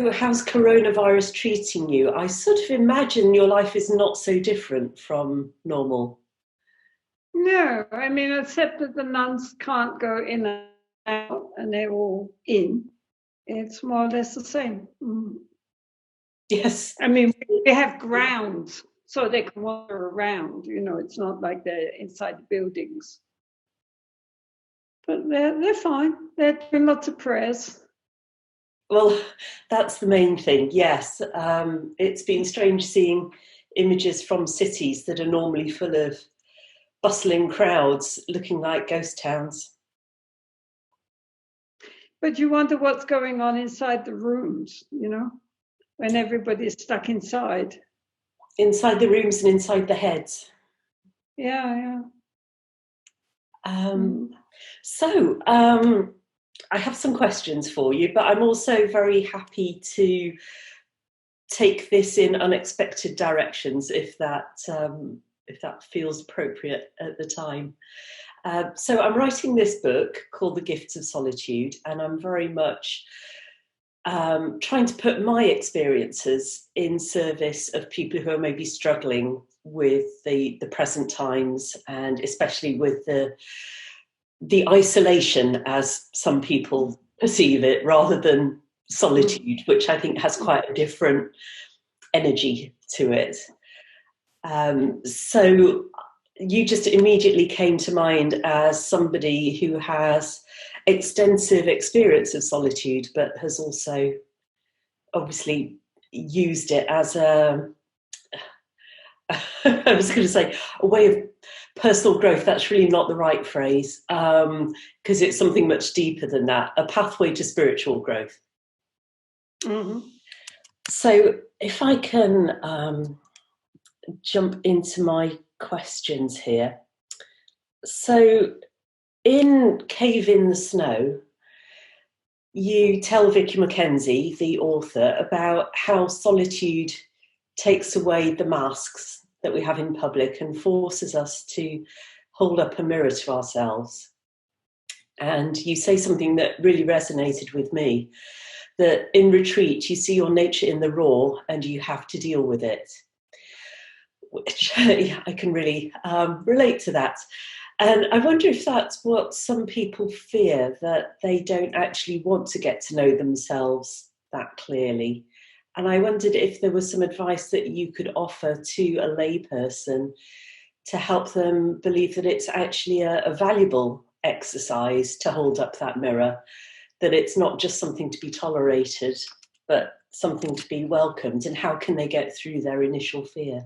So how's coronavirus treating you? I sort of imagine your life is not so different from normal. No, I mean, except that the nuns can't go in and out and they're all in. It's more or less the same. Yes. I mean, we have grounds so they can wander around. It's not like they're inside the buildings. But they're fine. They're doing lots of prayers. Well, that's the main thing, yes. It's been strange seeing images from cities that are normally full of bustling crowds looking like ghost towns. But you wonder what's going on inside the rooms, when everybody's stuck inside. Inside the rooms and inside the heads. Yeah. So, I have some questions for you, but I'm also very happy to take this in unexpected directions if that feels appropriate at the time. So I'm writing this book called The Gifts of Solitude, and I'm very much trying to put my experiences in service of people who are maybe struggling with the present times, and especially with the isolation as some people perceive it, rather than solitude, which I think has quite a different energy to it. So you just immediately came to mind as somebody who has extensive experience of solitude, but has also obviously used it as I was going to say a way of personal growth. That's really not the right phrase, because it's something much deeper than that, a pathway to spiritual growth. Mm-hmm. So if I can jump into my questions here. So in Cave in the Snow, you tell Vicky Mackenzie, the author, about how solitude takes away the masks that we have in public and forces us to hold up a mirror to ourselves. And you say something that really resonated with me, that in retreat, you see your nature in the raw and you have to deal with it, which I can really relate to that. And I wonder if that's what some people fear, that they don't actually want to get to know themselves that clearly. And I wondered if there was some advice that you could offer to a layperson to help them believe that it's actually a valuable exercise to hold up that mirror, that it's not just something to be tolerated, but something to be welcomed. And how can they get through their initial fear?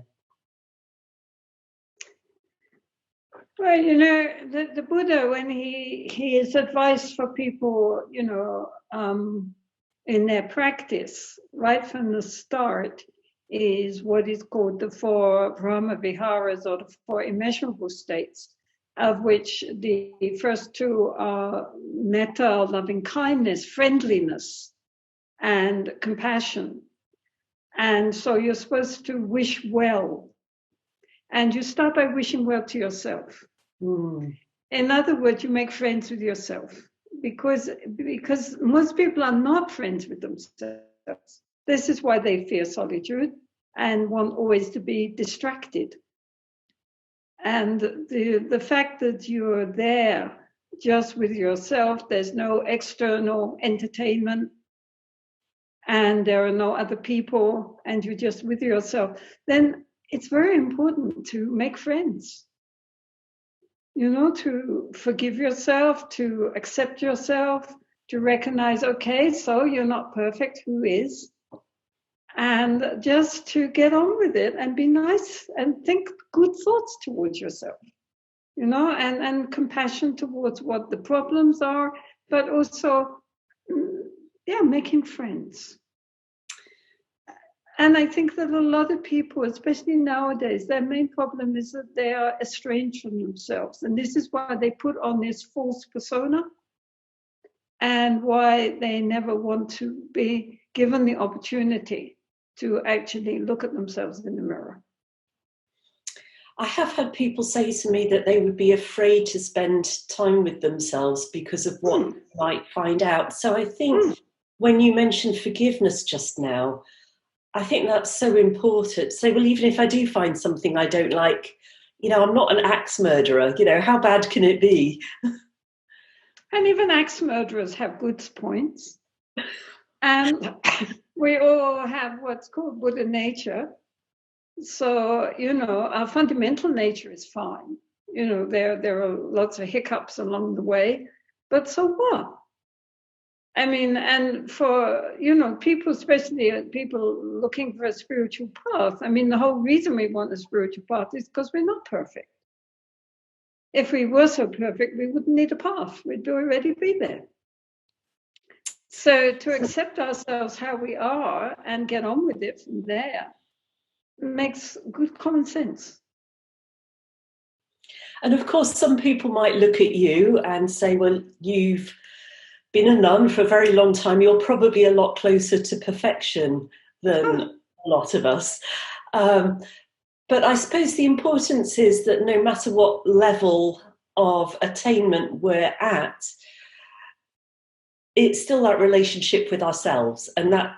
Well, the Buddha, when his advice for people, in their practice, right from the start, is what is called the four Brahma Viharas, or the four immeasurable states, of which the first two are metta, loving kindness, friendliness, and compassion. And so you're supposed to wish well. And you start by wishing well to yourself. In other words, you make friends with yourself, because most people are not friends with themselves. This is why they fear solitude and want always to be distracted. And the fact that you're there just with yourself, there's no external entertainment, and there are no other people, and you're just with yourself, then it's very important to make friends. To forgive yourself, to accept yourself, to recognize, okay, so you're not perfect, who is? And just to get on with it and be nice and think good thoughts towards yourself, and compassion towards what the problems are, but also, making friends. And I think that a lot of people, especially nowadays, their main problem is that they are estranged from themselves. And this is why they put on this false persona, and why they never want to be given the opportunity to actually look at themselves in the mirror. I have had people say to me that they would be afraid to spend time with themselves because of what they might find out. So I think when you mentioned forgiveness just now, I think that's so important. So, well, even if I do find something I don't like, I'm not an axe murderer. How bad can it be? And even axe murderers have good points. And we all have what's called Buddha nature. So, our fundamental nature is fine. There are lots of hiccups along the way, but so what? I mean, and for, people, especially people looking for a spiritual path, I mean, the whole reason we want a spiritual path is because we're not perfect. If we were so perfect, we wouldn't need a path. We'd already be there. So to accept ourselves how we are and get on with it from there makes good common sense. And of course, some people might look at you and say, well, you've been a nun for a very long time. You're probably a lot closer to perfection than a lot of us. But I suppose the importance is that no matter what level of attainment we're at, it's still that relationship with ourselves. And that,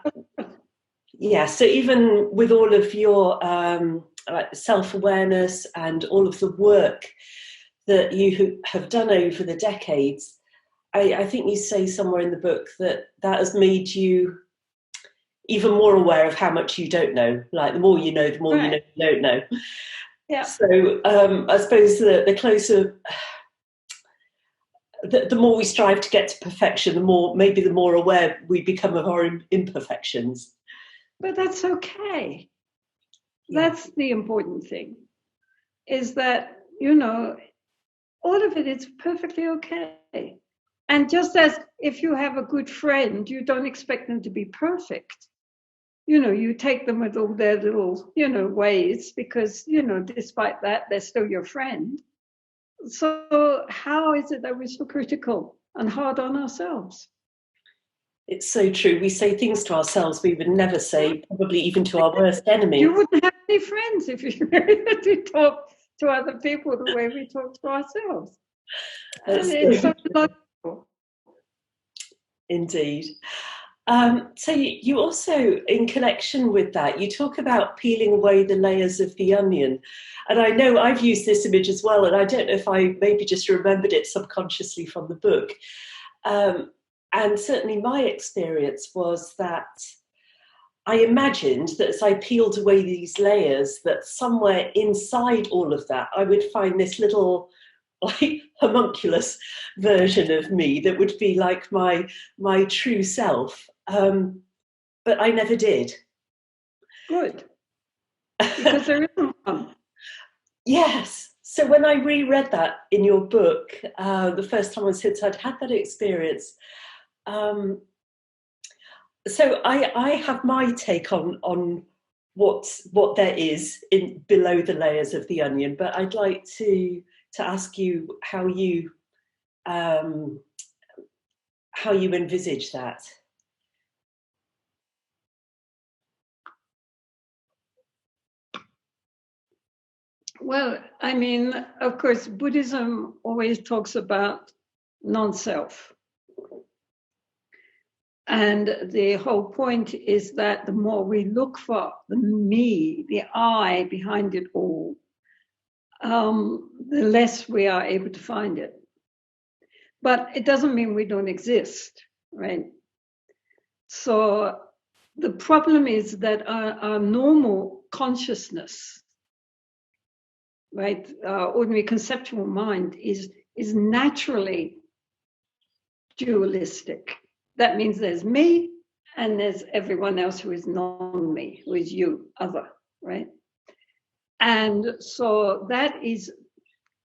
so even with all of your self-awareness and all of the work that you have done over the decades, I think you say somewhere in the book that has made you even more aware of how much you don't know. Like the more you know, the more you know you don't know. Yeah. So I suppose the closer, the more we strive to get to perfection, the more aware we become of our imperfections. But that's okay. Yeah. That's the important thing, is that, all of it is perfectly okay. And just as if you have a good friend, you don't expect them to be perfect. You take them with all their little, ways, because, despite that, they're still your friend. So how is it that we're so critical and hard on ourselves? It's so true. We say things to ourselves we would never say, probably even to our worst enemies. You wouldn't have any friends if you really talk to other people the way we talk to ourselves. It's so logical. Indeed. So you also, in connection with that, you talk about peeling away the layers of the onion. And I know I've used this image as well, and I don't know if I maybe just remembered it subconsciously from the book. And certainly my experience was that I imagined that as I peeled away these layers, that somewhere inside all of that, I would find this little homunculus version of me that would be like my true self. But I never did. Good. Because there isn't one. Yes. So when I reread that in your book, the first time since I'd had that experience, so I have my take on what there is below the layers of the onion, but I'd like to ask you how you envisage that. Well, I mean, of course, Buddhism always talks about non-self. And the whole point is that the more we look for the me, the I behind it all, the less we are able to find it. But it doesn't mean we don't exist, right? So the problem is that our normal consciousness, right, our ordinary conceptual mind is naturally dualistic. That means there's me and there's everyone else who is non-me, who is you, other, right? And so that is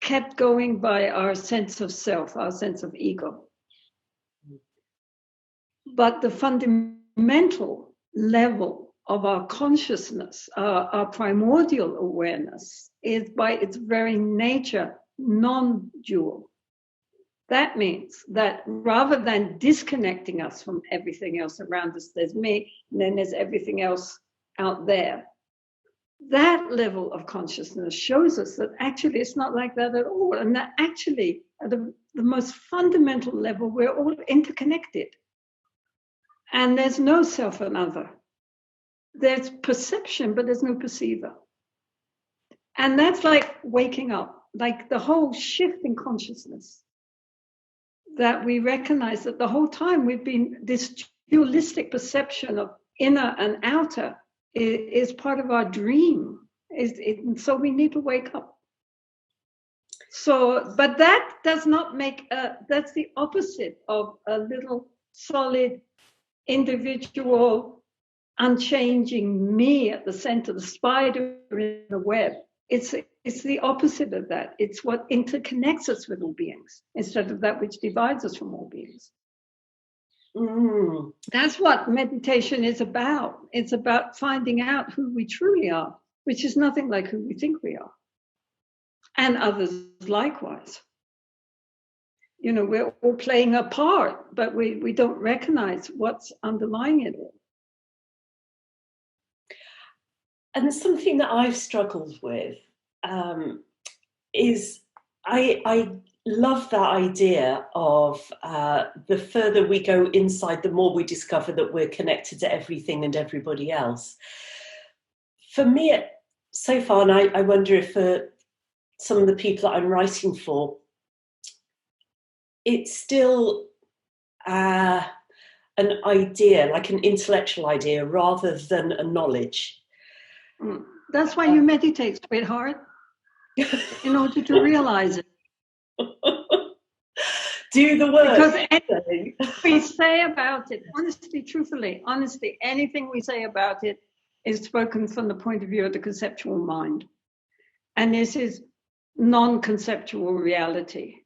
kept going by our sense of self, our sense of ego. But the fundamental level of our consciousness, our primordial awareness, is by its very nature non-dual. That means that rather than disconnecting us from everything else around us, there's me, and then there's everything else out there. That level of consciousness shows us that actually it's not like that at all, and that actually at the most fundamental level, we're all interconnected. And there's no self and other. There's perception, but there's no perceiver. And that's like waking up, like the whole shift in consciousness, that we recognize that the whole time we've been this dualistic perception of inner and outer is part of our dream. So we need to wake up. So, but that does not make, that's the opposite of a little solid, individual, unchanging me at the center, the spider in the web. It's the opposite of that. It's what interconnects us with all beings instead of that which divides us from all beings. That's what meditation is about. It's about finding out who we truly are, which is nothing like who we think we are. And others likewise. You know, we're all playing a part, but we don't recognize what's underlying it all. And something that I've struggled with is I love that idea of the further we go inside, the more we discover that we're connected to everything and everybody else. For me, so far, and I wonder if for some of the people that I'm writing for, it's still an idea, like an intellectual idea, rather than a knowledge. That's why you meditate, sweetheart, in order to realize it. Do the work. Because anything we say about it, honestly, truthfully, honestly, anything we say about it is spoken from the point of view of the conceptual mind. And this is non-conceptual reality,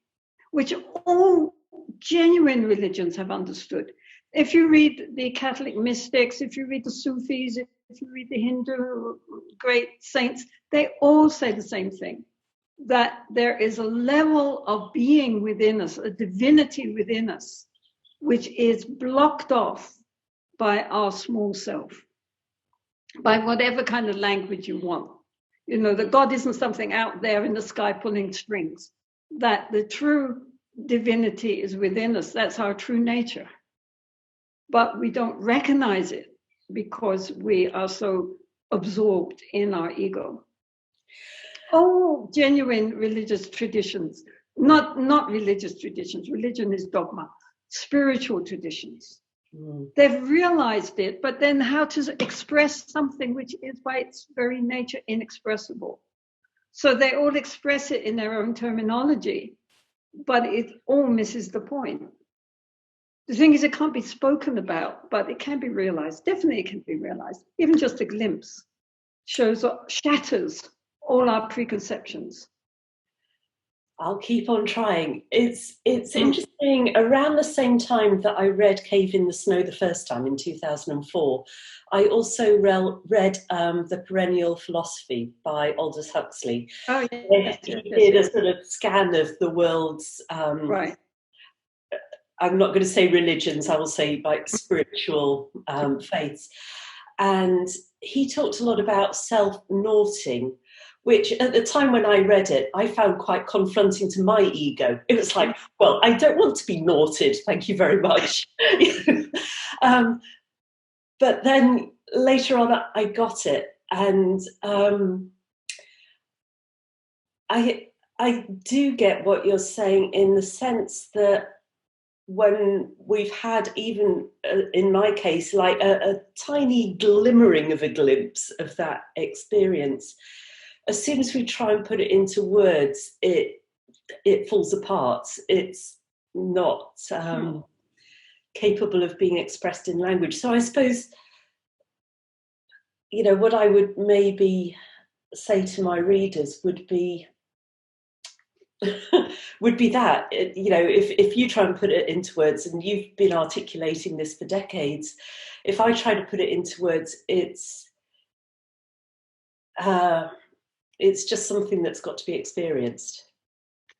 which all genuine religions have understood. If you read the Catholic mystics, if you read the Sufis, if you read the Hindu great saints, they all say the same thing, that there is a level of being within us, a divinity within us, which is blocked off by our small self, by whatever kind of language you want. You know, that God isn't something out there in the sky pulling strings, that the true divinity is within us. That's our true nature. But we don't recognize it because we are so absorbed in our ego. All genuine religious traditions, not religious traditions, religion is dogma, spiritual traditions. They've realized it, but then how to express something which is by its very nature inexpressible. So they all express it in their own terminology, but it all misses the point. The thing is, it can't be spoken about, but it can be realized. Definitely it can be realized. Even just a glimpse shatters all our preconceptions. I'll keep on trying. It's interesting. Around the same time that I read Cave in the Snow the first time in 2004, I also read The Perennial Philosophy by Aldous Huxley. Oh, yes, he did a sort of scan of the world's right. I'm not going to say religions, I will say like spiritual faiths. And he talked a lot about SelfNoteing, which at the time when I read it, I found quite confronting to my ego. It was like, well, I don't want to be naughted, thank you very much. But then later on, I got it. And I do get what you're saying in the sense that when we've had, even in my case, like a tiny glimmering of a glimpse of that experience, as soon as we try and put it into words, it falls apart. It's not capable of being expressed in language. So I suppose, you know, what I would maybe say to my readers would be that, you know, if you try and put it into words, and you've been articulating this for decades, if I try to put it into words, it's just something that's got to be experienced.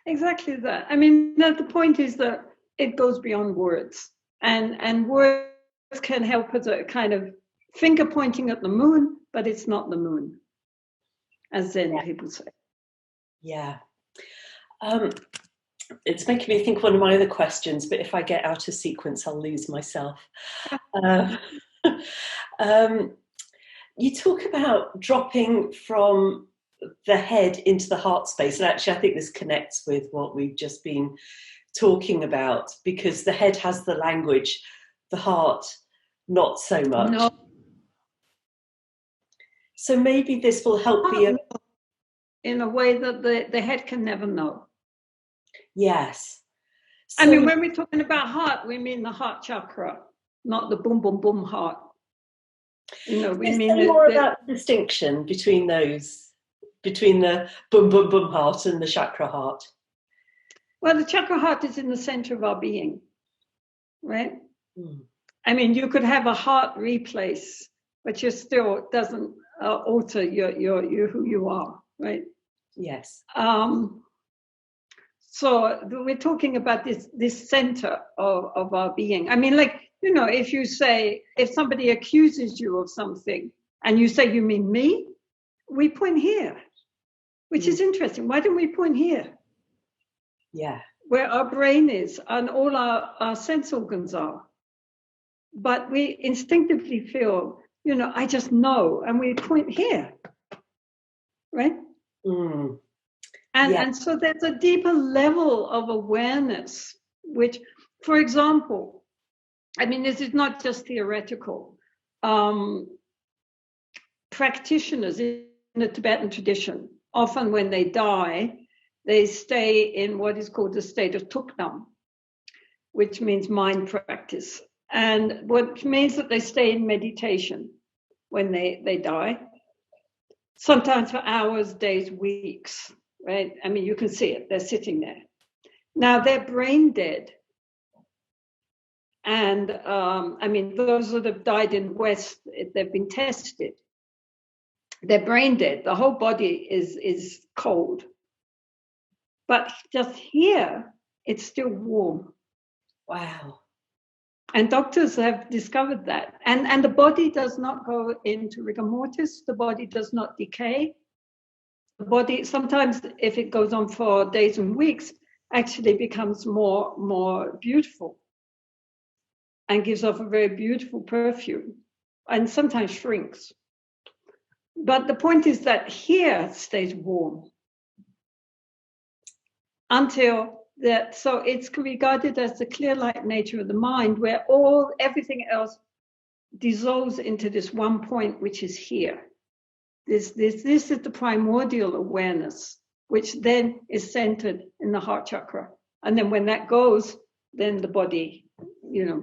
Exactly that. I mean, the point is that it goes beyond words, and words can help as a kind of finger pointing at the moon, but it's not the moon, as Zen people say. Yeah. It's making me think one of my other questions, but if I get out of sequence, I'll lose myself. Um, you talk about dropping from the head into the heart space, and actually I think this connects with what we've just been talking about, because the head has the language, the heart not so much. No. So maybe this will help you in a way that the head can never know. Yes. So, I mean, when we're talking about heart, we mean the heart chakra, not the boom, boom, boom heart. We mean more about the distinction between those, between the boom, boom, boom heart and the chakra heart. Well, the chakra heart is in the center of our being, right? I mean, you could have a heart replace, but you still doesn't alter your who you are, right? Yes. So we're talking about this center of our being. I mean, like, if somebody accuses you of something and you say, you mean me? We point here, which is interesting. Why don't we point here? Yeah. Where our brain is and all our sense organs are. But we instinctively feel, I just know, and we point here, right? And so there's a deeper level of awareness, which, for example, I mean, this is not just theoretical. Practitioners in the Tibetan tradition, often when they die, they stay in what is called the state of tukdam, which means mind practice. And what means that they stay in meditation when they die, sometimes for hours, days, weeks, right? I mean, you can see it, they're sitting there. Now they're brain dead. And I mean, those that have died in West, they've been tested. They're brain dead. The whole body is cold. But just here, it's still warm. Wow. And doctors have discovered that. And the body does not go into rigor mortis. The body does not decay. The body, sometimes if it goes on for days and weeks, actually becomes more beautiful and gives off a very beautiful perfume, and sometimes shrinks. But the point is that here stays warm until that, so it's regarded as the clear light nature of the mind, where everything else dissolves into this one point, which is here. This is the primordial awareness, which then is centered in the heart chakra. And then when that goes, then the body,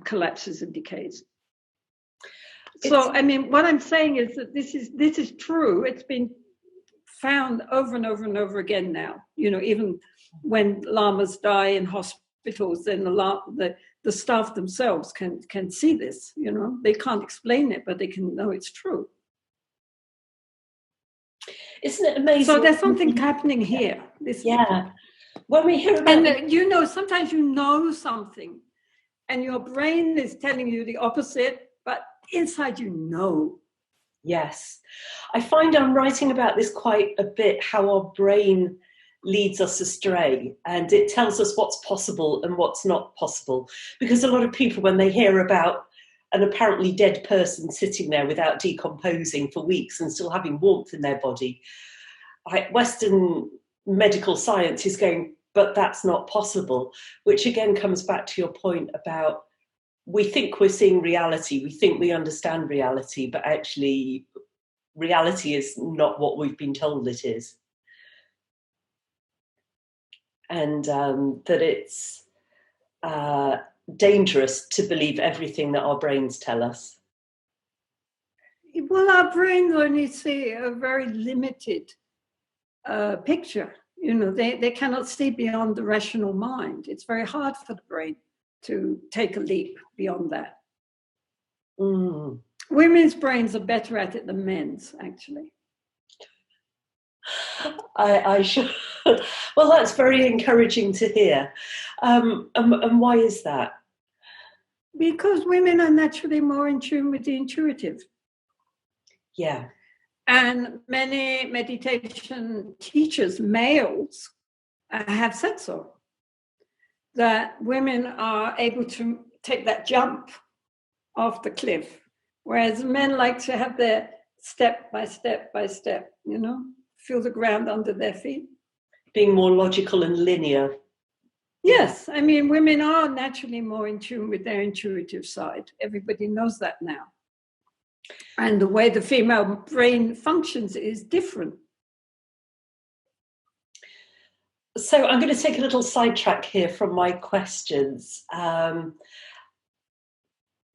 collapses and decays. So, I mean, what I'm saying is that this is true. It's been found over and over and over again now. Even when lamas die in hospitals, then the staff themselves can see this. They can't explain it, but they can know it's true. Isn't it amazing? So there's something happening here. When we hear about and sometimes you know something, and your brain is telling you the opposite, but inside you know. Yes. I find I'm writing about this quite a bit, how our brain leads us astray and it tells us what's possible and what's not possible. Because a lot of people, when they hear about an apparently dead person sitting there without decomposing for weeks and still having warmth in their body, Western medical science is going, but that's not possible, which again comes back to your point about we think we're seeing reality, we think we understand reality, but actually reality is not what we've been told it is. And that it's dangerous to believe everything that our brains tell us. Well, our brains only see a very limited picture. They cannot see beyond the rational mind. It's very hard for the brain to take a leap beyond that. Women's brains are better at it than men's, actually. I should. Well, that's very encouraging to hear. And why is that? Because women are naturally more in tune with the intuitive. Yeah. And many meditation teachers, males, have said so. that women are able to take that jump off the cliff, whereas men like to have their step by step by step, feel the ground under their feet. Being more logical and linear. Yes, I mean, women are naturally more in tune with their intuitive side. Everybody knows that now. And the way the female brain functions is different. So I'm going to take a little sidetrack here from my questions,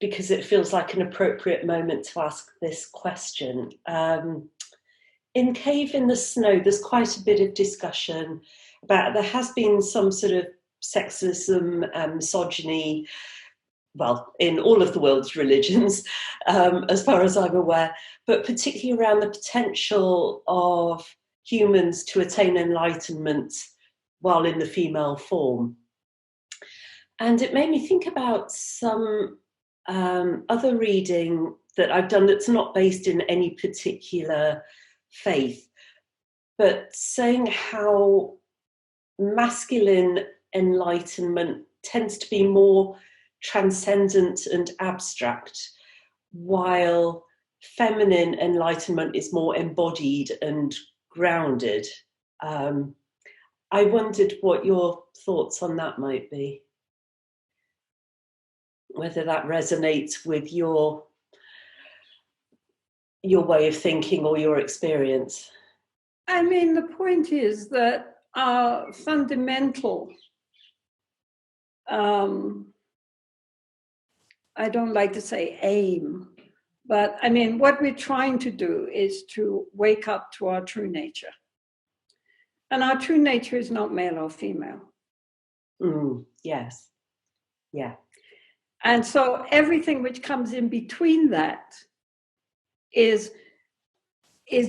because it feels like an appropriate moment to ask this question. In Cave in the Snow, there's quite a bit of discussion about, there has been some sort of sexism and misogyny, well, in all of the world's religions, as far as I'm aware, but particularly around the potential of humans to attain enlightenment while in the female form. And it made me think about some other reading that I've done that's not based in any particular faith, but saying how masculine enlightenment tends to be more transcendent and abstract, while feminine enlightenment is more embodied and grounded. I wondered what your thoughts on that might be, whether that resonates with your way of thinking or your experience. I mean, the point is that our fundamental, I don't like to say aim, but I mean, what we're trying to do is to wake up to our true nature. And our true nature is not male or female. Yes. Yeah. And so everything which comes in between that is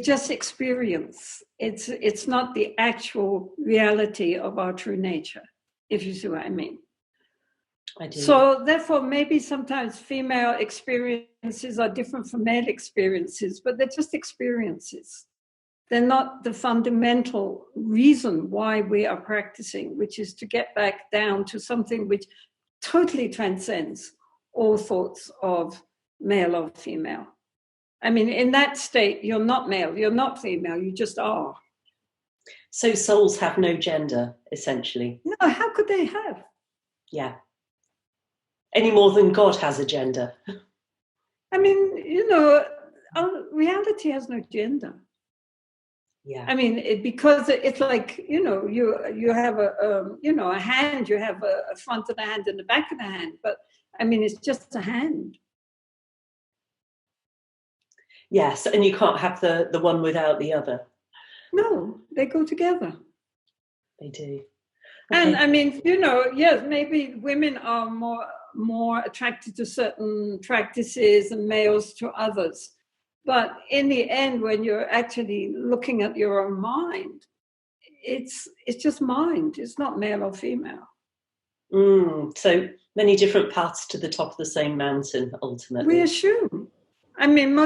just experience. It's not the actual reality of our true nature, if you see what I mean. I do. So therefore, maybe sometimes female experiences are different from male experiences, but they're just experiences. They're not the fundamental reason why we are practicing, which is to get back down to something which totally transcends all thoughts of male or female. I mean, in that state, you're not male, you're not female, you just are. So souls have no gender, essentially. No, how could they have? Yeah. Any more than God has a gender. I mean, reality has no gender. Yeah. I mean, because it's like, you have a hand, you have a front of the hand and the back of the hand, but I mean, it's just a hand. Yes, and you can't have the one without the other. No, they go together. They do. Okay. And I mean, yes, maybe women are more attracted to certain practices and males to others. But in the end, when you're actually looking at your own mind, it's just mind. It's not male or female. So many different paths to the top of the same mountain, ultimately. We assume. I mean,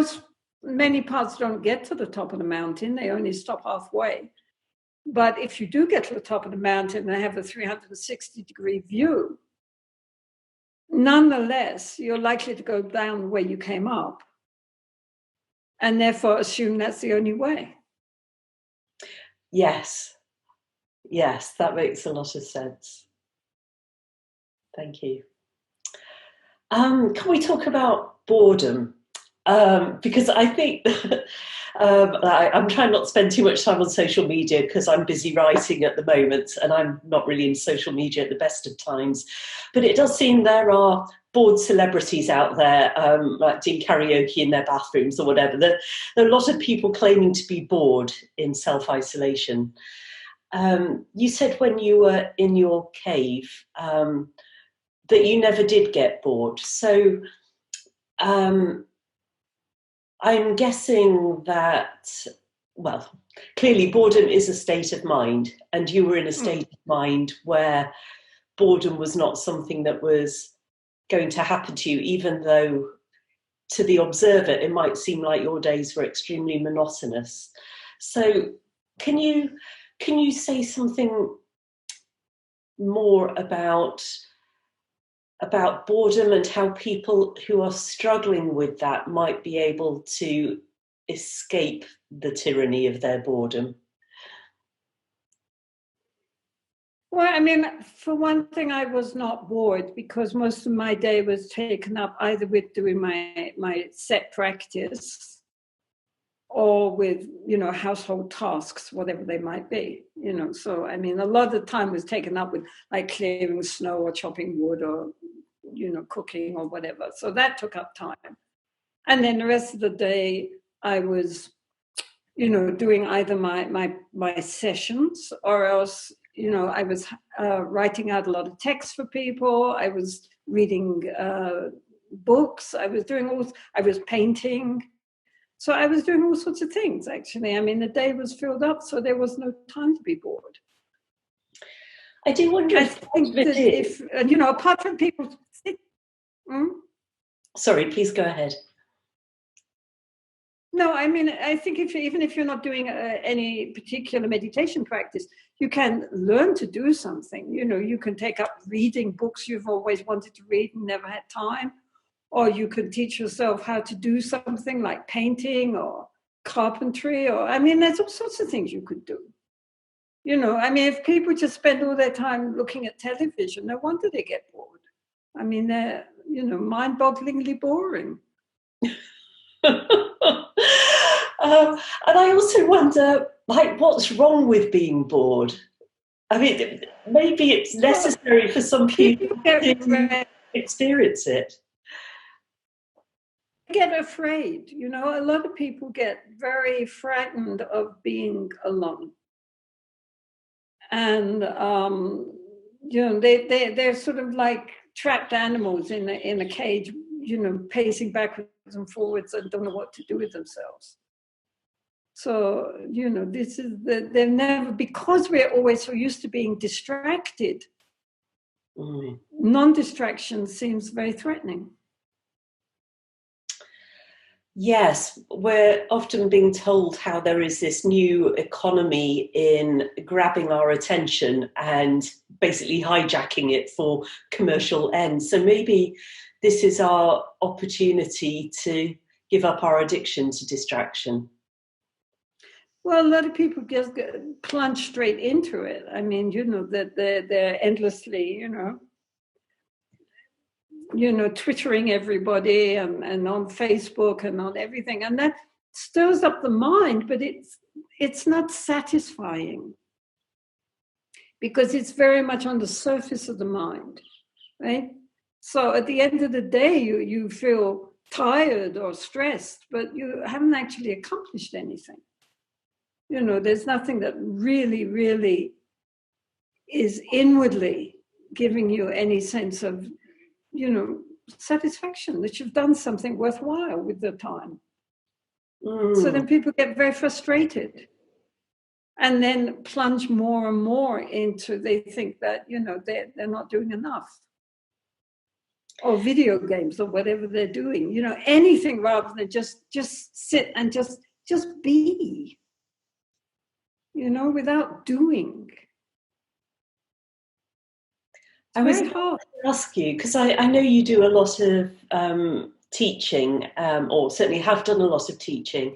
many paths don't get to the top of the mountain. They only stop halfway. But if you do get to the top of the mountain and have a 360-degree view, nonetheless, you're likely to go down the way you came up, and therefore assume that's the only way. Yes, that makes a lot of sense. Thank you. Can we talk about boredom? Because I think I'm trying not to spend too much time on social media because I'm busy writing at the moment and I'm not really in social media at the best of times. But it does seem there are bored celebrities out there, like doing karaoke in their bathrooms or whatever. There are a lot of people claiming to be bored in self-isolation. You said when you were in your cave that you never did get bored. So I'm guessing that, well, clearly boredom is a state of mind, and you were in a state of mind where boredom was not something that was going to happen to you, even though to the observer it might seem like your days were extremely monotonous. So can you say something more about boredom and how people who are struggling with that might be able to escape the tyranny of their boredom. Well, I mean, for one thing, I was not bored because most of my day was taken up either with doing my set practice or with, household tasks, whatever they might be, So, I mean, a lot of the time was taken up with like clearing snow or chopping wood or, cooking or whatever. So that took up time. And then the rest of the day, I was, doing either my sessions or else, I was writing out a lot of text for people. I was reading books. I was painting. So I was doing all sorts of things, actually. I mean, the day was filled up, so there was no time to be bored. I do wonder if apart from people... Sorry, please go ahead. No, I mean, I think even if you're not doing any particular meditation practice, you can learn to do something. You can take up reading books you've always wanted to read and never had time. Or you could teach yourself how to do something like painting or carpentry. There's all sorts of things you could do. If people just spend all their time looking at television, no wonder they get bored. I mean, they're, mind-bogglingly boring. And I also wonder, what's wrong with being bored? I mean, maybe it's necessary for some people to experience it. Get afraid. A lot of people get very frightened of being alone. And, they're sort of like trapped animals in a cage, pacing backwards and forwards and don't know what to do with themselves. So, this is they're never, because we're always so used to being distracted, non-distraction seems very threatening. Yes, we're often being told how there is this new economy in grabbing our attention and basically hijacking it for commercial ends. So maybe this is our opportunity to give up our addiction to distraction. Well, a lot of people just plunge straight into it. I mean, that they're endlessly, twittering everybody and on Facebook and on everything. And that stirs up the mind, but it's not satisfying because it's very much on the surface of the mind, right? So at the end of the day, you feel tired or stressed, but you haven't actually accomplished anything. There's nothing that really, really is inwardly giving you any sense of, satisfaction that you've done something worthwhile with the time. So then people get very frustrated and then plunge more and more into, they think that, they're not doing enough. Or video games or whatever they're doing, anything rather than just sit and just be. Without doing. I was going to ask you, because I know you do a lot of teaching, or certainly have done a lot of teaching,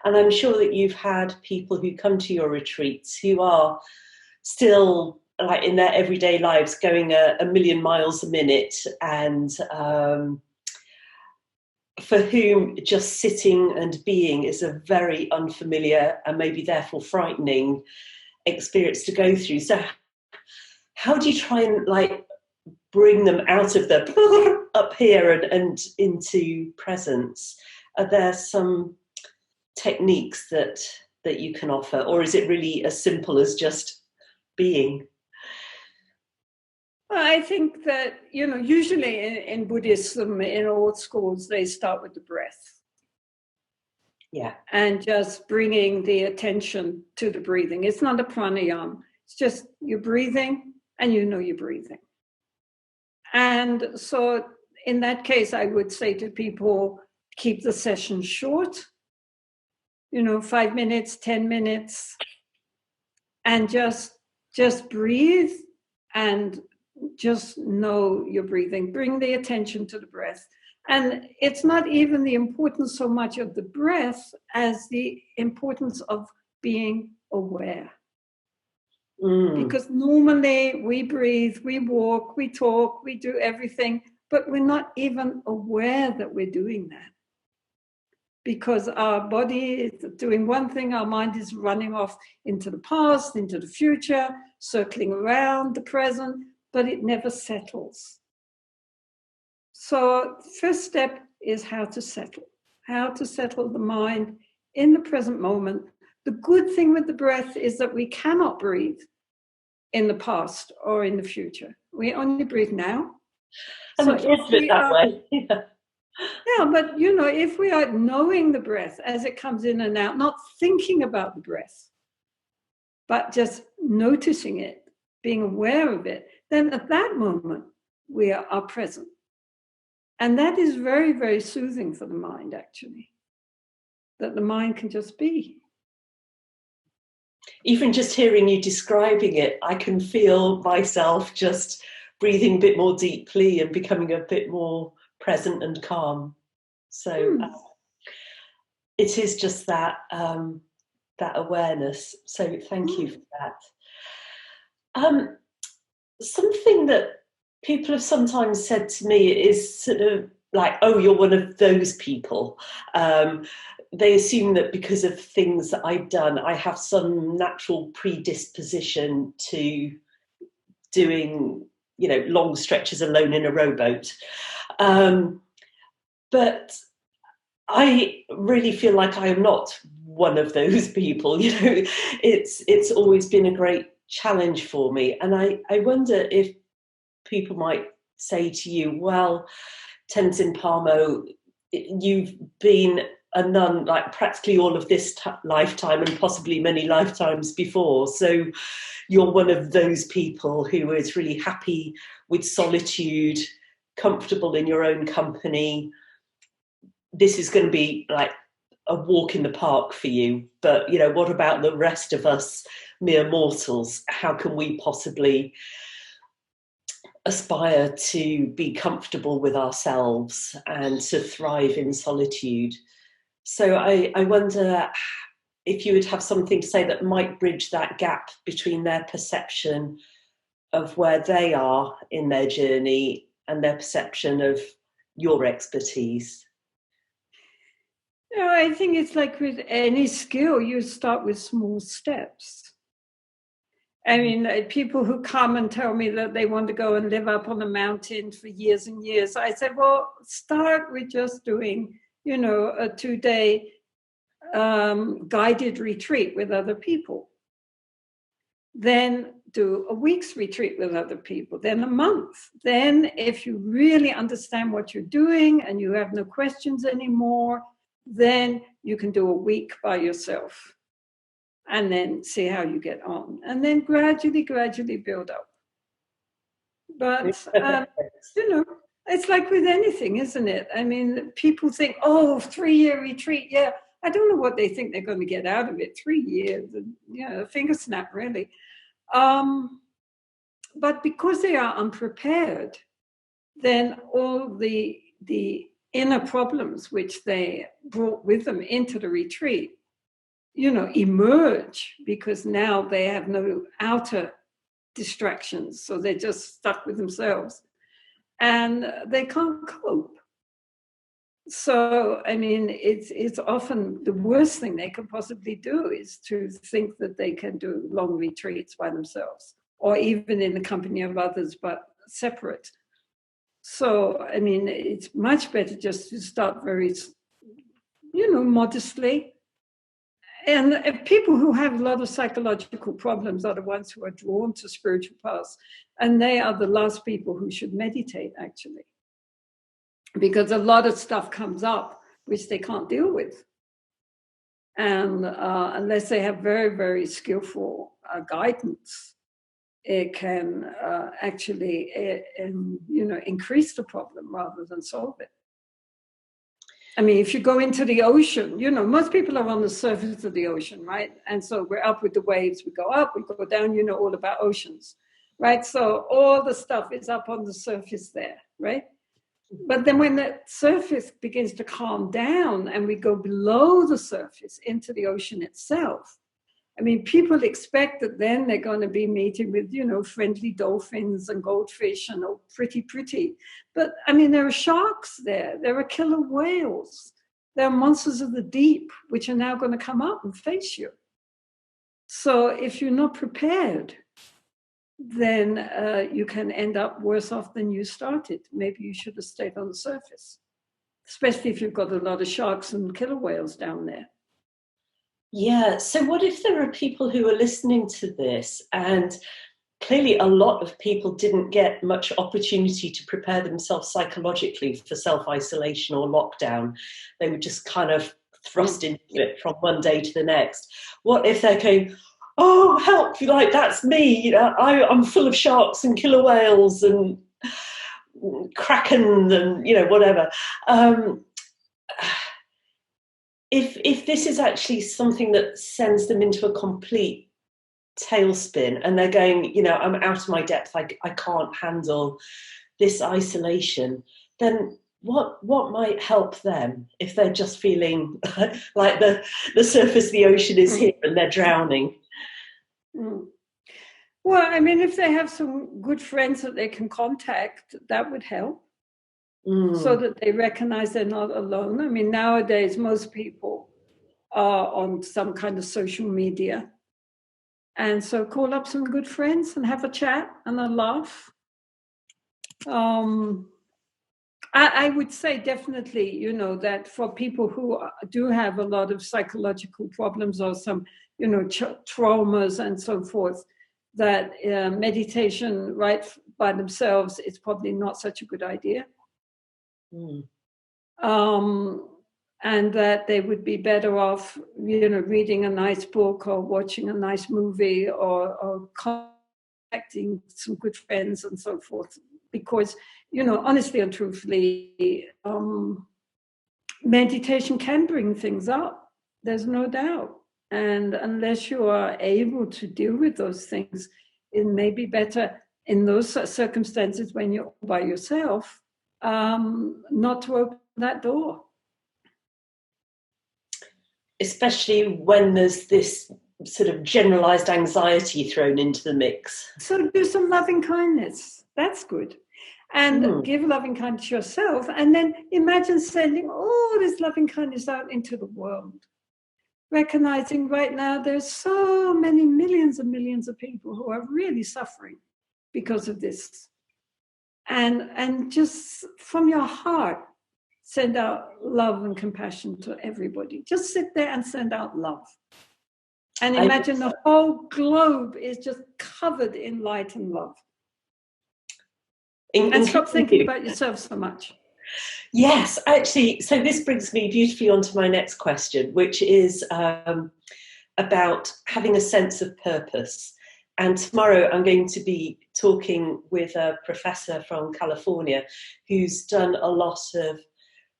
and I'm sure that you've had people who come to your retreats who are still, like in their everyday lives, going a million miles a minute, and for whom just sitting and being is a very unfamiliar and maybe therefore frightening experience to go through. So how do you try and bring them out of the up here and into presence? Are there some techniques that you can offer, or is it really as simple as just being? Well, I think that, usually in Buddhism, in all schools, they start with the breath. Yeah. And just bringing the attention to the breathing. It's not a pranayama. It's just you're breathing and you're breathing. And so in that case, I would say to people, keep the session short, 5 minutes, 10 minutes, and just breathe and just know you're breathing. Bring the attention to the breath. And it's not even the importance so much of the breath as the importance of being aware. Because normally we breathe, we walk, we talk, we do everything, but we're not even aware that we're doing that. Because our body is doing one thing, our mind is running off into the past, into the future, circling around the present, but it never settles. So first step is how to settle the mind in the present moment. The good thing with the breath is that we cannot breathe in the past or in the future. We only breathe now. And so if we that way. Yeah, but if we are knowing the breath as it comes in and out, not thinking about the breath, but just noticing it, being aware of it, then at that moment we are present. And that is very, very soothing for the mind, actually, that the mind can just be. Even just hearing you describing it, I can feel myself just breathing a bit more deeply and becoming a bit more present and calm. So it is just that awareness. So thank you for that. Something that people have sometimes said to me is sort of like, oh, you're one of those people. They assume that because of things that I've done, I have some natural predisposition to doing, long stretches alone in a rowboat. But I really feel like I am not one of those people. It's always been a great challenge for me. And I wonder if people might say to you, well, Tenzin Palmo, you've been a nun like practically all of this lifetime and possibly many lifetimes before. So you're one of those people who is really happy with solitude, comfortable in your own company. This is going to be like a walk in the park for you. But, what about the rest of us mere mortals? How can we possibly aspire to be comfortable with ourselves and to thrive in solitude? So I wonder if you would have something to say that might bridge that gap between their perception of where they are in their journey and their perception of your expertise. I think it's like with any skill, you start with small steps. I mean, people who come and tell me that they want to go and live up on a mountain for years and years, I said, well, start with just doing, a 2-day guided retreat with other people. Then do a week's retreat with other people, then a month. Then if you really understand what you're doing and you have no questions anymore, then you can do a week by yourself and then see how you get on. And then gradually build up. But, it's like with anything, isn't it? I mean, people think, 3-year retreat. Yeah, I don't know what they think they're going to get out of it. 3 years, a finger snap, really. But because they are unprepared, then all the inner problems which they brought with them into the retreat, emerge because now they have no outer distractions. So they're just stuck with themselves and they can't cope. So, I mean, it's often the worst thing they can possibly do is to think that they can do long retreats by themselves or even in the company of others, but separate. So, I mean, it's much better just to start very, modestly. And people who have a lot of psychological problems are the ones who are drawn to spiritual paths. And they are the last people who should meditate, actually. Because a lot of stuff comes up which they can't deal with. And unless they have very, very skillful guidance, it can actually, increase the problem rather than solve it. I mean, if you go into the ocean, most people are on the surface of the ocean, right? And so we're up with the waves. We go up, we go down, all about oceans. right? So all the stuff is up on the surface there, right? But then when the surface begins to calm down and we go below the surface into the ocean itself, I mean, people expect that then they're going to be meeting with, friendly dolphins and goldfish and all pretty. But I mean, there are sharks there. There are killer whales. There are monsters of the deep, which are now going to come up and face you. So if you're not prepared, then you can end up worse off than you started. Maybe you should have stayed on the surface, especially if you've got a lot of sharks and killer whales down there. Yeah, so what if there are people who are listening to this, and clearly a lot of people didn't get much opportunity to prepare themselves psychologically for self-isolation or lockdown. They were just kind of thrust into it from one day to the next. What if they're going, oh, help, like, that's me. I'm full of sharks and killer whales and kraken and, whatever. If this is actually something that sends them into a complete tailspin and they're going, I'm out of my depth, I can't handle this isolation, then what might help them if they're just feeling like the surface of the ocean is here and they're drowning? Well, I mean, if they have some good friends that they can contact, that would help. So that they recognize they're not alone. I mean, nowadays, most people are on some kind of social media. And so call up some good friends and have a chat and a laugh. I would say definitely, that for people who do have a lot of psychological problems or some, traumas and so forth, that meditation right by themselves is probably not such a good idea. And that they would be better off, reading a nice book or watching a nice movie or contacting some good friends and so forth. Because, honestly and truthfully, meditation can bring things up. There's no doubt. And unless you are able to deal with those things, it may be better in those circumstances when you're by yourself, not to open that door. Especially when there's this sort of generalized anxiety thrown into the mix. So do some loving kindness. That's good. And give loving kindness to yourself. And then imagine sending all this loving kindness out into the world. Recognizing right now there's so many millions and millions of people who are really suffering because of this. And just from your heart, send out love and compassion to everybody. Just sit there and send out love. And imagine the whole globe is just covered in light and love. And stop thinking about yourself so much. Yes, actually, so this brings me beautifully onto my next question, which is about having a sense of purpose. And tomorrow I'm going to be talking with a professor from California who's done a lot of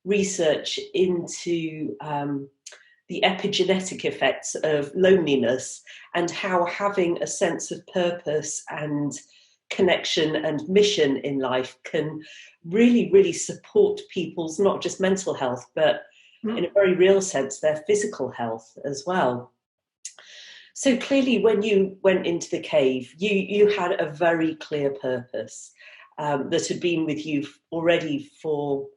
research into the epigenetic effects of loneliness and how having a sense of purpose and connection and mission in life can really, really support people's not just mental health, but in a very real sense, their physical health as well. So clearly, when you went into the cave, you had a very clear purpose that had been with you already for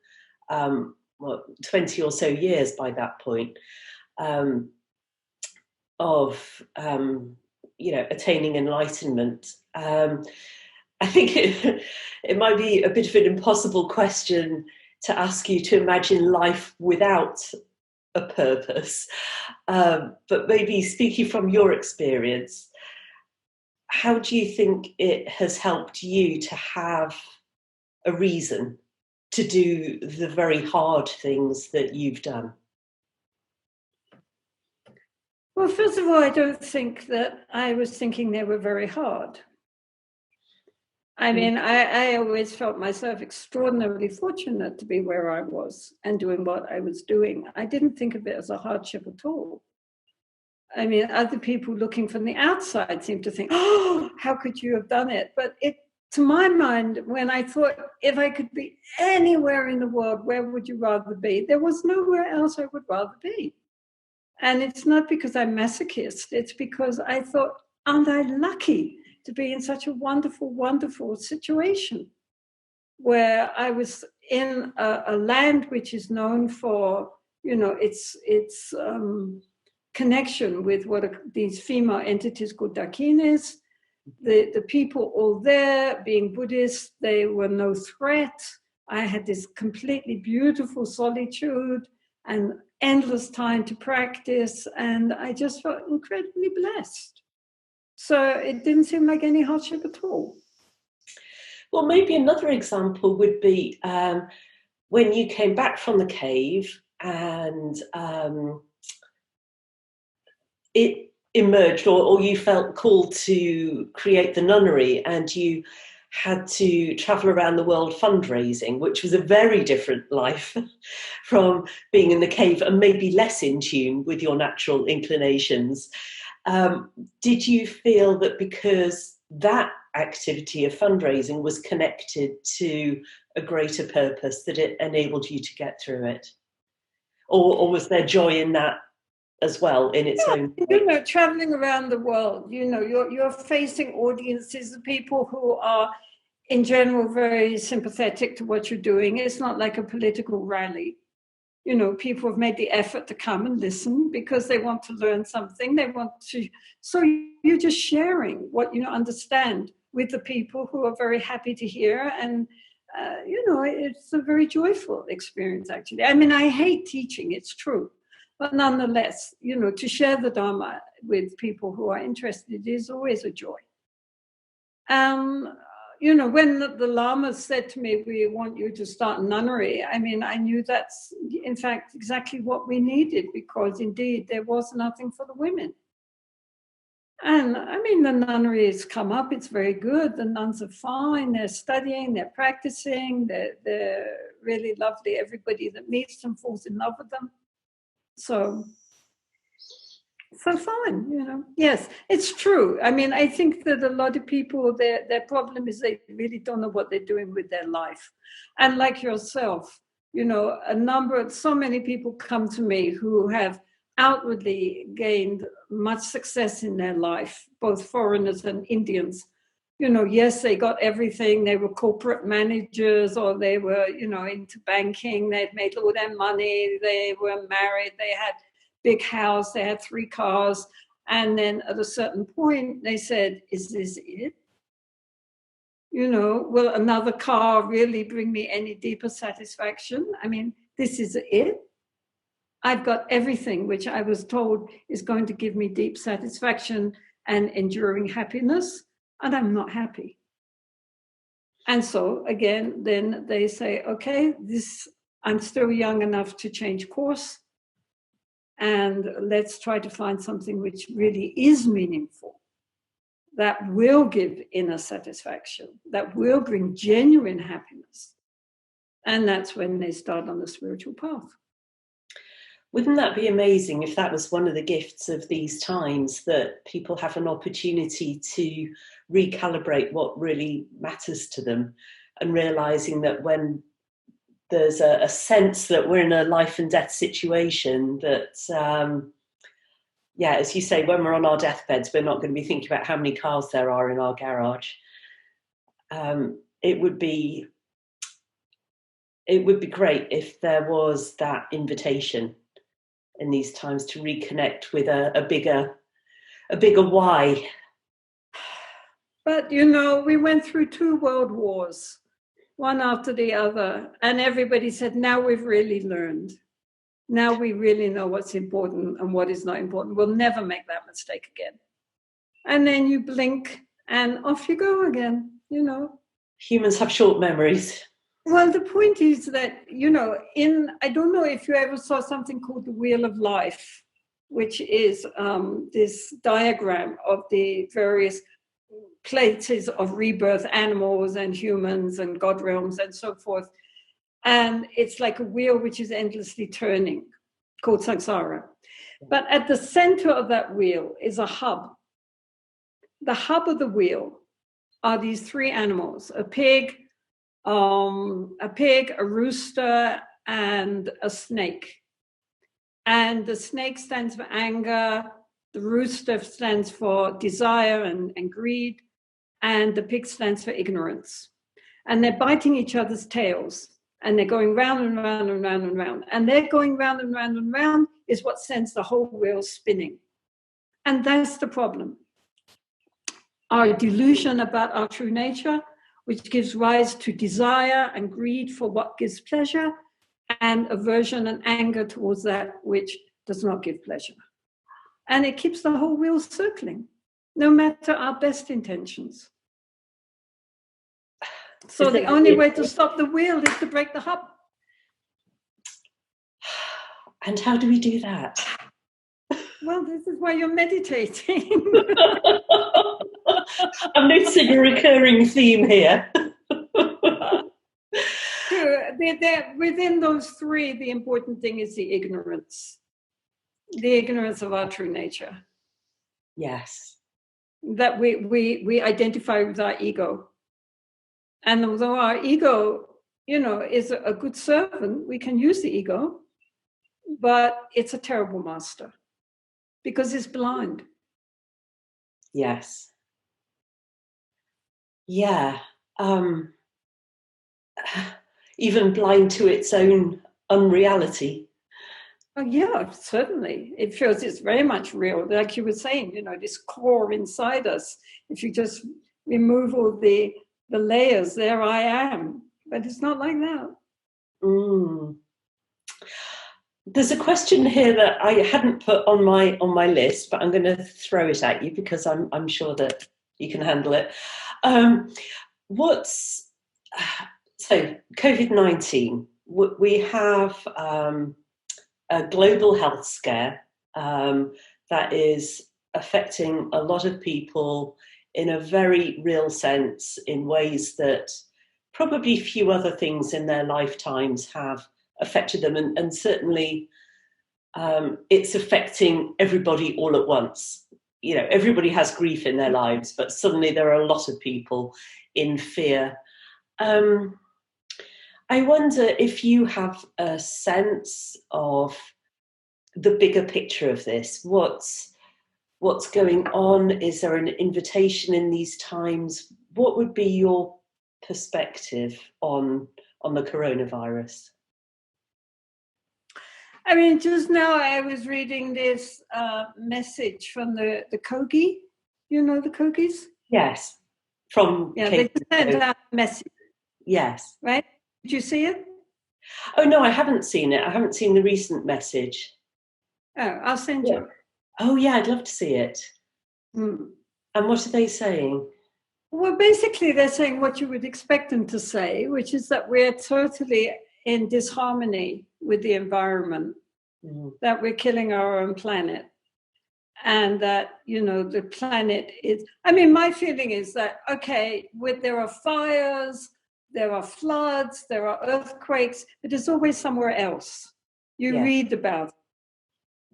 20 or so years by that point, of attaining enlightenment. I think it might be a bit of an impossible question to ask you to imagine life without a purpose, but maybe speaking from your experience, how do you think it has helped you to have a reason to do the very hard things that you've done? Well, first of all, I don't think that I was thinking they were very hard. I mean, I always felt myself extraordinarily fortunate to be where I was and doing what I was doing. I didn't think of it as a hardship at all. I mean, other people looking from the outside seem to think, oh, how could you have done it? But to my mind, when I thought, if I could be anywhere in the world, where would you rather be? There was nowhere else I would rather be. And it's not because I'm masochist. It's because I thought, aren't I lucky to be in such a wonderful, wonderful situation where I was in a land which is known for, its connection with what these female entities called dakinis. The people all there, being Buddhist, they were no threat. I had this completely beautiful solitude and endless time to practice, and I just felt incredibly blessed. So it didn't seem like any hardship at all. Well, maybe another example would be when you came back from the cave and it emerged, or you felt called to create the nunnery, and you had to travel around the world fundraising, which was a very different life from being in the cave and maybe less in tune with your natural inclinations. Did you feel that because that activity of fundraising was connected to a greater purpose, that it enabled you to get through it? Or was there joy in that as well, in its own way? Traveling around the world, you're facing audiences of people who are in general very sympathetic to what you're doing. It's not like a political rally. People have made the effort to come and listen because they want to learn something. So you're just sharing what you understand with the people who are very happy to hear. And, it's a very joyful experience, actually. I mean, I hate teaching, it's true. But nonetheless, to share the Dharma with people who are interested is always a joy. When the lamas said to me, we want you to start a nunnery, I mean, I knew that's, in fact, exactly what we needed, because indeed there was nothing for the women. And I mean, the nunnery has come up, it's very good. The nuns are fine, they're studying, they're practicing, they're really lovely. Everybody that meets them falls in love with them. So fine, Yes, it's true. I mean, I think that a lot of people, their problem is they really don't know what they're doing with their life. And like yourself, so many people come to me who have outwardly gained much success in their life, both foreigners and Indians. Yes, they got everything. They were corporate managers, or they were, into banking. They'd made all their money. They were married. They had big house, they had 3 cars, and then at a certain point they said, is this it? Will another car really bring me any deeper satisfaction? I mean, this is it. I've got everything which I was told is going to give me deep satisfaction and enduring happiness, and I'm not happy. And so again, then they say, okay, I'm still young enough to change course, and let's try to find something which really is meaningful, that will give inner satisfaction, that will bring genuine happiness. And that's when they start on the spiritual path. Wouldn't that be amazing if that was one of the gifts of these times, that people have an opportunity to recalibrate what really matters to them, and realizing that when there's a sense that we're in a life and death situation, that, as you say, when we're on our deathbeds, we're not going to be thinking about how many cars there are in our garage. It would be great if there was that invitation in these times to reconnect with a bigger why. But, we went through 2 world wars, one after the other, and everybody said, now we've really learned. Now we really know what's important and what is not important. We'll never make that mistake again. And then you blink and off you go again, Humans have short memories. Well, the point is that, I don't know if you ever saw something called the Wheel of Life, which is this diagram of the various places of rebirth, animals and humans and God realms and so forth. And it's like a wheel which is endlessly turning, called samsara. But at the center of that wheel is a hub. The hub of the wheel are these three animals: a pig, a rooster, and a snake. And the snake stands for anger, the rooster stands for desire and greed, and the pig stands for ignorance. And they're biting each other's tails, and they're going round and round and round and round. And they're going round and round and round is what sends the whole wheel spinning. And that's the problem. Our delusion about our true nature, which gives rise to desire and greed for what gives pleasure, and aversion and anger towards that which does not give pleasure. And it keeps the whole wheel circling, no matter our best intentions. So the only way to stop the wheel is to break the hub. And how do we do that? Well, this is why you're meditating. I'm noticing a recurring theme here. Within those three, the important thing is the ignorance of our true nature. Yes. That we identify with our ego. And although our ego, is a good servant, we can use the ego, but it's a terrible master because it's blind. Yes. Yeah. Even blind to its own unreality. Oh, yeah, certainly. It feels it's very much real. Like you were saying, this core inside us, if you just remove all the layers, there I am. But it's not like that. There's a question here that I hadn't put on my list, but I'm going to throw it at you because I'm sure that you can handle it. So COVID-19? We have a global health scare that is affecting a lot of people in a very real sense, in ways that probably few other things in their lifetimes have affected them. And certainly it's affecting everybody all at once. Everybody has grief in their lives, but suddenly there are a lot of people in fear. I wonder if you have a sense of the bigger picture of this. What's going on? Is there an invitation in these times? What would be your perspective on the coronavirus? I mean, just now I was reading this message from the Kogi. You know the Kogis? Yes. They sent out a message. Yes. Right? Did you see it? Oh, no, I haven't seen it. I haven't seen the recent message. Oh, I'll send you. Oh, yeah, I'd love to see it. And what are they saying? Well, basically, they're saying what you would expect them to say, which is that we're totally in disharmony with the environment, that we're killing our own planet. And that, the planet is... I mean, my feeling is that, okay, there are fires, there are floods, there are earthquakes, but there's always somewhere else. You read about it.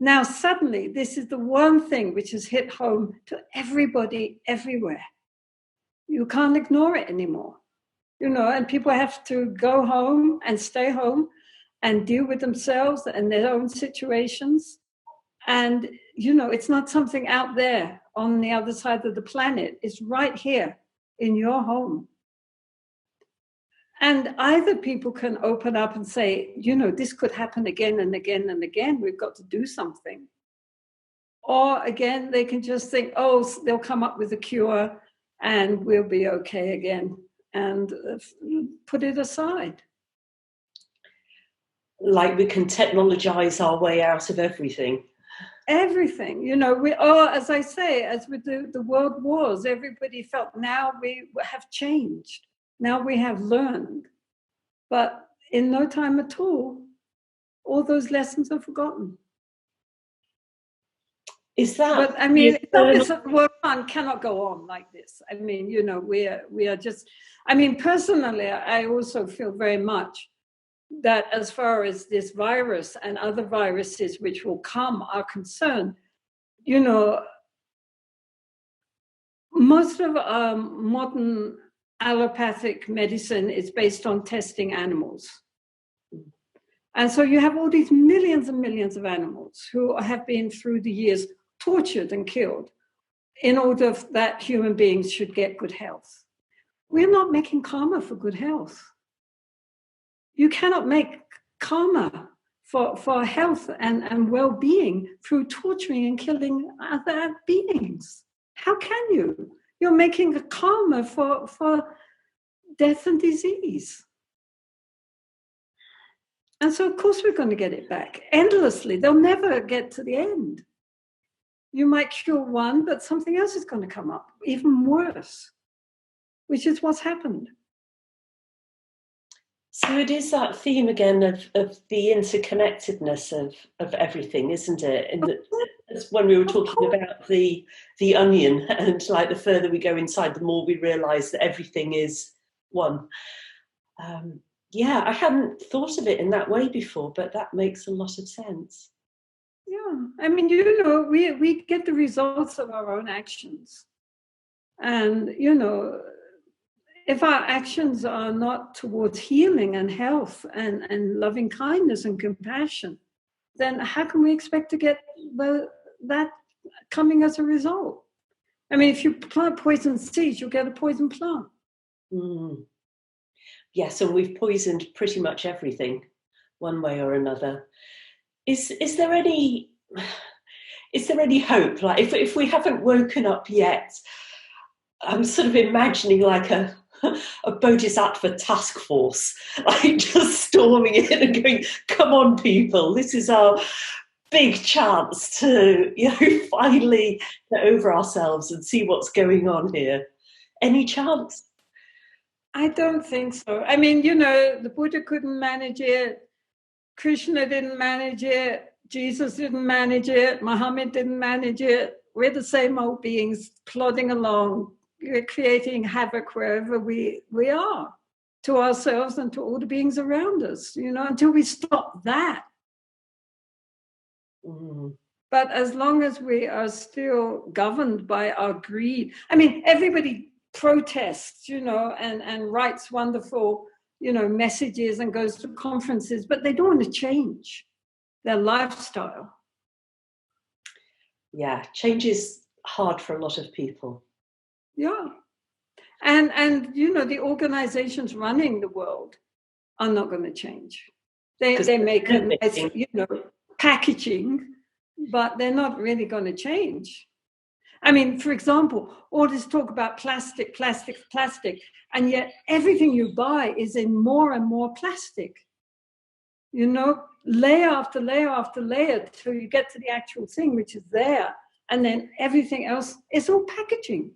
Now, suddenly, this is the one thing which has hit home to everybody everywhere. You can't ignore it anymore. And people have to go home and stay home and deal with themselves and their own situations. And, it's not something out there on the other side of the planet. It's right here in your home. And either people can open up and say, this could happen again and again and again. We've got to do something. Or again, they can just think, they'll come up with a cure and we'll be okay again, and put it aside. Like we can technologize our way out of everything. Everything, as I say, as with the world wars, everybody felt now we have changed. Now we have learned. But in no time at all those lessons are forgotten. Is that... But I mean, the world cannot go on like this. I mean, we are just... I mean, personally, I also feel very much that as far as this virus and other viruses which will come are concerned, you know, most of modern allopathic medicine is based on testing animals. And so you have all these millions and millions of animals who have been through the years tortured and killed in order that human beings should get good health. We're not making karma for good health. You cannot make karma for health and well-being through torturing and killing other beings. How can you? You're making a karma for death and disease. And so, of course, we're going to get it back endlessly. They'll never get to the end. You might cure one, but something else is going to come up, even worse, which is what's happened. So it is that theme again of the interconnectedness of everything, isn't it? It's when we were talking about the onion, and like the further we go inside, the more we realise that everything is one. Yeah, I hadn't thought of it in that way before, but that makes a lot of sense. Yeah, I mean, you know, we get the results of our own actions. And, you know, if our actions are not towards healing and health and loving kindness and compassion, then how can we expect to get that coming as a result? I mean, if you plant poison seeds, you'll get a poison plant. Mm. Yes, and we've poisoned pretty much everything, one way or another. Is there any hope? Like, if we haven't woken up yet, I'm sort of imagining like a bodhisattva task force, like just storming in and going, "Come on, people! This is our big chance to, you know, finally get over ourselves and see what's going on here." Any chance? I don't think so. I mean, you know, the Buddha couldn't manage it. Krishna didn't manage it. Jesus didn't manage it. Muhammad didn't manage it. We're the same old beings plodding along. We're creating havoc wherever we are, to ourselves and to all the beings around us, you know, until we stop that. Mm. But as long as we are still governed by our greed, I mean, everybody protests, you know, and writes wonderful, you know, messages and goes to conferences, but they don't want to change their lifestyle. Yeah, change is hard for a lot of people. Yeah. And you know, the organizations running the world are not going to change. They make a nice, you know, packaging, but they're not really going to change. I mean, for example, all this talk about plastic, and yet everything you buy is in more and more plastic. You know, layer after layer after layer till you get to the actual thing which is there, and then everything else is all packaging.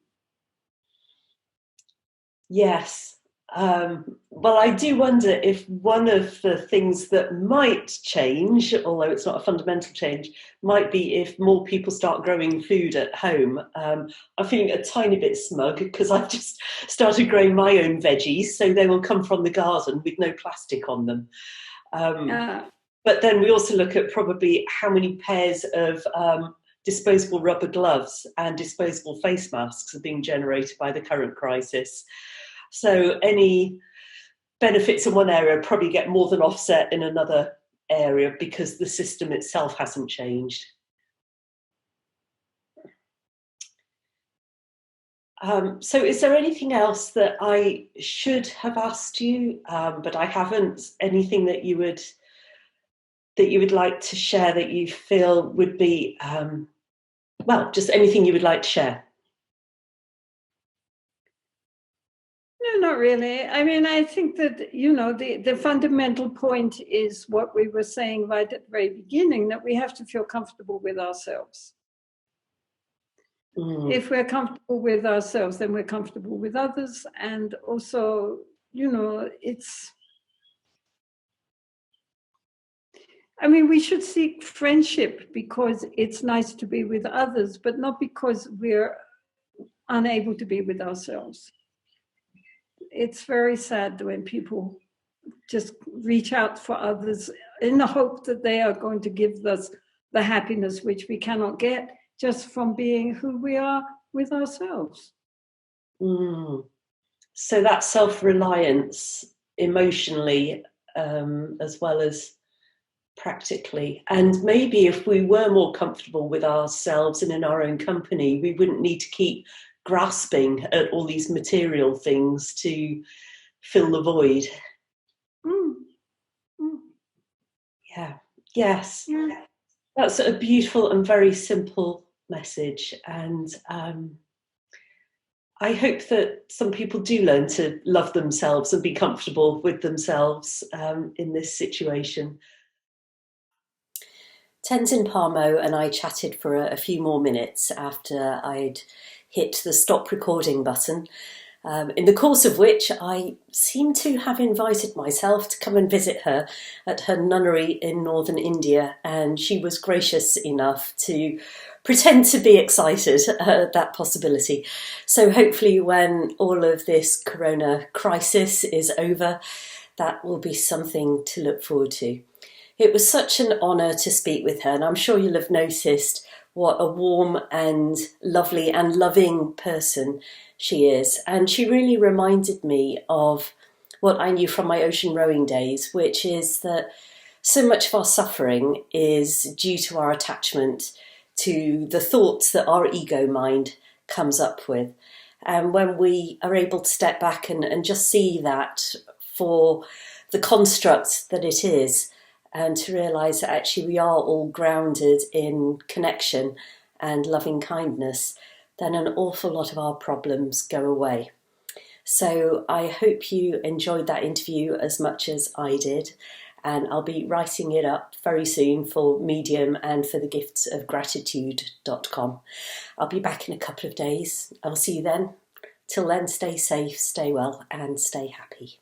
Yes. Well, I do wonder if one of the things that might change, although it's not a fundamental change, might be if more people start growing food at home. I'm feeling a tiny bit smug because I've just started growing my own veggies, so they will come from the garden with no plastic on them. But then we also look at probably how many pairs of disposable rubber gloves and disposable face masks are being generated by the current crisis. So any benefits in one area probably get more than offset in another area because the system itself hasn't changed. So is there anything else that I should have asked you, but I haven't? Anything that you would like to share that you feel would be, well, just anything you would like to share? No, not really. I mean, I think that, you know, the fundamental point is what we were saying right at the very beginning, that we have to feel comfortable with ourselves. Mm. If we're comfortable with ourselves, then we're comfortable with others. And also, you know, I mean, we should seek friendship because it's nice to be with others, but not because we're unable to be with ourselves. It's very sad when people just reach out for others in the hope that they are going to give us the happiness which we cannot get just from being who we are with ourselves. So that self-reliance emotionally, as well as practically. And maybe if we were more comfortable with ourselves and in our own company, we wouldn't need to keep grasping at all these material things to fill the void. Yeah. Yes. Yeah. That's a beautiful and very simple message. And I hope that some people do learn to love themselves and be comfortable with themselves in this situation. Tenzin Palmo and I chatted for a few more minutes after I'd hit the stop recording button, in the course of which I seem to have invited myself to come and visit her at her nunnery in northern India, and she was gracious enough to pretend to be excited at that possibility. So hopefully when all of this corona crisis is over, that will be something to look forward to. It was such an honour to speak with her, and I'm sure you'll have noticed what a warm and lovely and loving person she is. And she really reminded me of what I knew from my ocean rowing days, which is that so much of our suffering is due to our attachment to the thoughts that our ego mind comes up with. And when we are able to step back and just see that for the construct that it is, and to realise that actually we are all grounded in connection and loving kindness, then an awful lot of our problems go away. So I hope you enjoyed that interview as much as I did, and I'll be writing it up very soon for Medium and for thegiftsofgratitude.com. I'll be back in a couple of days. I'll see you then. Till then, stay safe, stay well, and stay happy.